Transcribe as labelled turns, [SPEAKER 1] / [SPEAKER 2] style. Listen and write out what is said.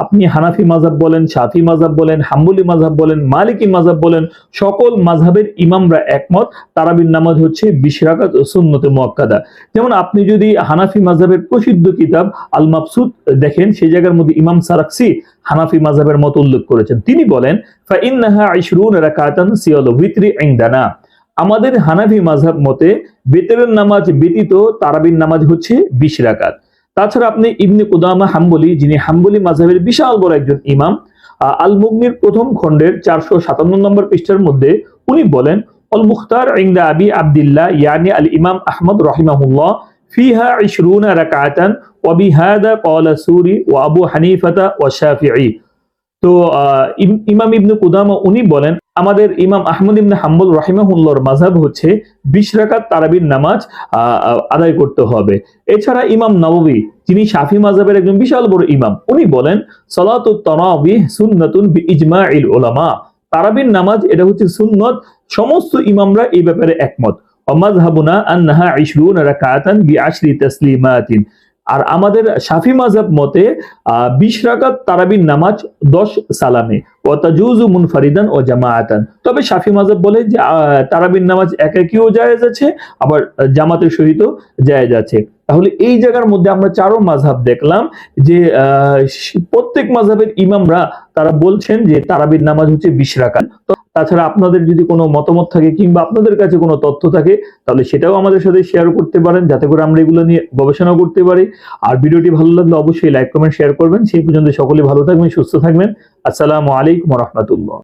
[SPEAKER 1] আপনি হানাফি মাযহাব বলেন, শাফি মাযহাব বলেন, হাম্বলি মাযহাব বলেন, মালিকি মাযহাব বলেন, সকল মাযহাবের ইমামরা একমত তারাবির নামাজ হচ্ছে 20 রাকাত সুন্নতে মুআক্কাদা। যেমন আপনি যদি হানাফি মাযহাবের প্রসিদ্ধ কিতাব আল মাবসুত দেখেন, সেই জায়গার মধ্যে ইমাম সারাকসি হানাফি মাযহাবের মত উল্লেখ করেছেন। তিনি বলেন ফা ইন্নাহা 20 রাকাতান সিয়াল উইতরি ইনদানা। আমাদের হানাফি মাযহাব মতে বিতরের নামাজ ব্যতীত তারাবির নামাজ হচ্ছে 20 রাকাত। তাছাড়া আপনি ইবনে কুদামা হাম্বলি, যিনি হাম্বলি মাযহাবের বিশাল বড় একজন ইমাম, আল মুগনির প্রথম খণ্ডের 457 নম্বর পৃষ্ঠার মধ্যে উনি বলেন আল মুখতার ইনদা আবি আব্দুল্লাহ ইয়ানি আল ইমাম আহমদ রাহিমাহুল্লাহ ফিহা 20 রাকাতান ওয়া বিহাদা ক্বালা সুরি ওয়া আবু হানিফাতা ওয়া শাফিঈ। তো ইমাম ইবনে কুদামা উনি বলেন আমাদের ইমাম আহমদ ইবনে হাম্বল রাহিমাহুল্লাহর মাযহাব হচ্ছে 20 রাকাত তারাবির নামাজ আদায় করতে হবে। এছাড়া ইমাম নববী, যিনি শাফি মাযহাবের একজন বিশাল বড় ইমাম, উনি বলেন সালাতুত তারাবিহ সুন্নাতুন বিইজমাইল উলামা। তারাবির নামাজ এটা হচ্ছে সুন্নত, সমস্ত ইমামরা এই ব্যাপারে একমত। ওয়া মাযহাবুনা আন্নাহা 20 রাকাতান বি10 তাসলিমাতিন। আর আমাদের শাফি মাযহাব মতে 20 রাকাত তারাবির নামাজ 10 সালামে ওয়া তাজুজু মুনফারিদান ও জামাআতান। তবে শাফি মাযহাব বলে যে তারাবির নামাজ একাকীও জায়েজ আছে, আবার জামাতের সহিতও জায়েজ আছে। তাহলে এই জায়গার মধ্যে আমরা চারো মাযহাব দেখলাম যে প্রত্যেক মাযহাবের ইমামরা তারা বলছেন যে তারাবির নামাজ হচ্ছে 20 রাকাত। তাছাড়া আপনাদের যদি কোনো মতামত থাকে কিংবা আপনাদের কাছে কোনো তথ্য থাকে তাহলে সেটাও আমাদের সাথে শেয়ার করতে পারেন, যাতে করে আমরা এগুলো নিয়ে গবেষণা করতে পারি। আর ভিডিওটি ভালো লাগলে অবশ্যই লাইক কমেন্ট শেয়ার করবেন। সেই পর্যন্ত সকলে ভালো থাকবেন, সুস্থ থাকবেন। আসসালামু আলাইকুম ওয়া রাহমাতুল্লাহ।